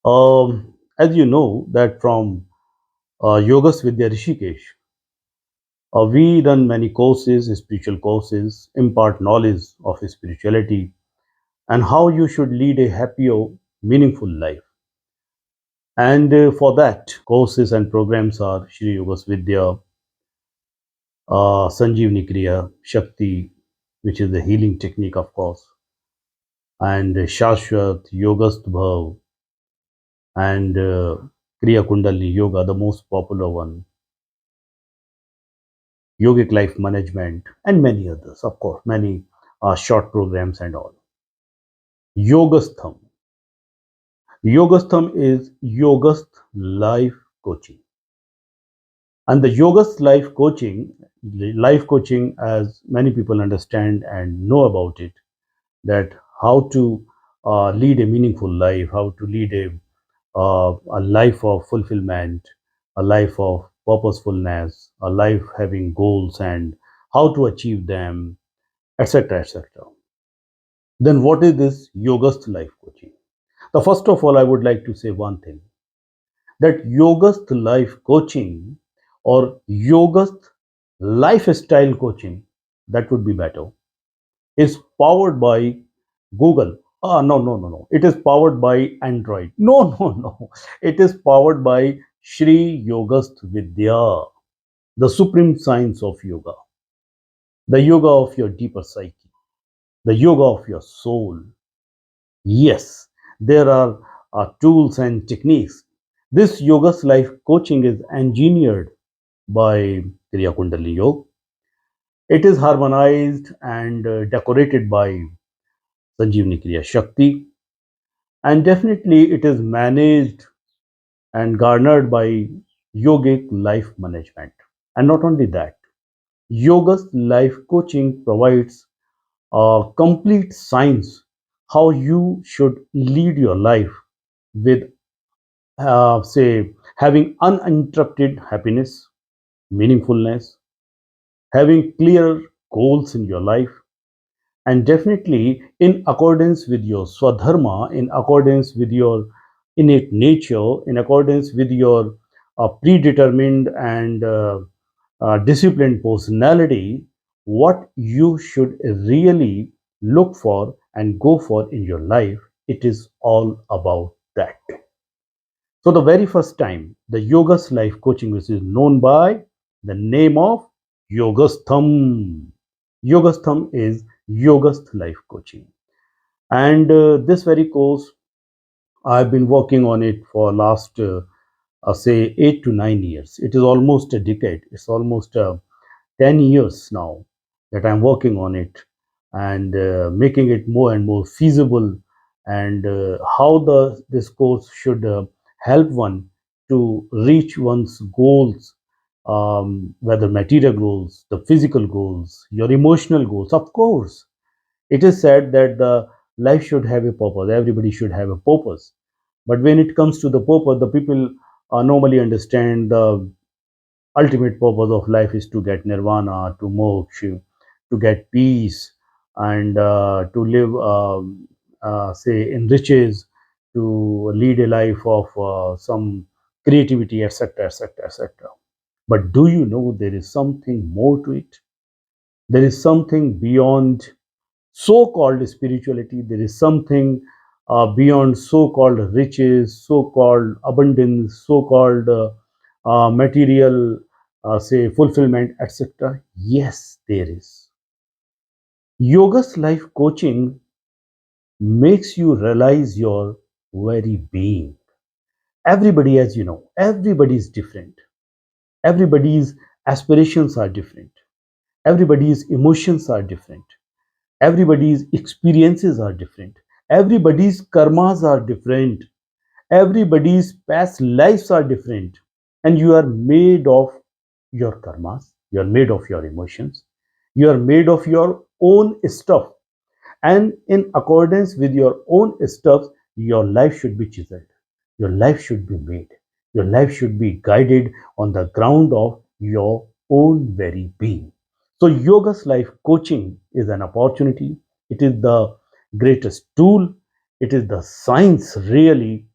As you know that from Yogasth Vidya Rishikesh, we run many courses, spiritual courses, impart knowledge of spirituality and how you should lead a happier, meaningful life. And for that, courses and programs are Shri Yogas Vidya, Sanjeevani Kriya, Shakti, which is the healing technique, of course, and Shashwat, Yogasth Bhav, and Kriya Kundalini Yoga, the most popular one, yogic life management, and many others, of course, many short programs and all. Yogastham. Yogastham is Yogasth life coaching. And the Yogasth life coaching, as many people understand and know about it, that how to lead a meaningful life, how to lead a life of fulfillment, a life of purposefulness, a life having goals and how to achieve them, etc. etc. Then, what is this Yogasth life coaching? The first of all, I would like to say one thing, that Yogasth life coaching or Yogasth lifestyle coaching, that would be better, is powered by Google. No, no, no, no. It is powered by Android. No, no, no. It is powered by Shri Yogasth Vidya, the supreme science of yoga, the yoga of your deeper psyche, the yoga of your soul. Yes, there are tools and techniques. This Yoga's life coaching is engineered by Kriya Kundalini Yoga. It is harmonized and decorated by Sanjeevani Kriya Shakti, and definitely it is managed and garnered by yogic life management. And not only that, Yoga's life coaching provides a complete science how you should lead your life with, say, having uninterrupted happiness, meaningfulness, having clear goals in your life, and definitely in accordance with your swadharma, in accordance with your innate nature, in accordance with your predetermined and disciplined personality, what you should really look for and go for in your life. It is all about that. So, the very first time, the Yoga's life coaching, which is known by the name of Yogastham. Yogastham is Yoga's life coaching. And this very course, I've been working on it for last, say, 8 to 9 years. It is almost a decade. It's almost 10 years now that I'm working on it and making it more and more feasible, and how this course should help one to reach one's goals, whether material goals, the physical goals, your emotional goals. Of course, it is said that the life should have a purpose. Everybody should have a purpose. But when it comes to the purpose, the people normally understand the ultimate purpose of life is to get nirvana, to moksha, to get peace, and to live, say, in riches, to lead a life of some creativity, etc., etc., etc. But do you know there is something more to it? There is something beyond so-called spirituality. There is something beyond so-called riches, so-called abundance, so-called material, say, fulfillment, etc. Yes, there is. Yoga's life coaching makes you realize your very being. Everybody, as you know, everybody is different. Everybody's aspirations are different. Everybody's emotions are different. Everybody's experiences are different. Everybody's karmas are different. Everybody's past lives are different. And you are made of your karmas. You are made of your emotions. You are made of your own stuff. And in accordance with your own stuff, your life should be chiseled. Your life should be made. Your life should be guided on the ground of your own very being. So, Yoga's life coaching is an opportunity. It is the greatest tool. It is the science, really,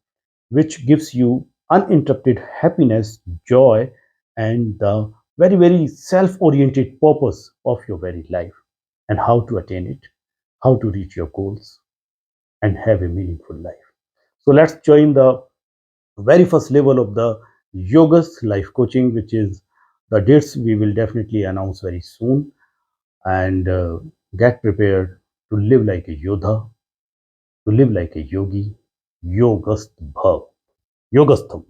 which gives you uninterrupted happiness, joy, and the very, very self oriented purpose of your very life, and how to attain it, how to reach your goals, and have a meaningful life. So, let's join the very first level of the Yoga's life coaching, which is the dates we will definitely announce very soon. And get prepared to live like a Yodha, to live like a yogi. Yogasth Bhav. Yogastham.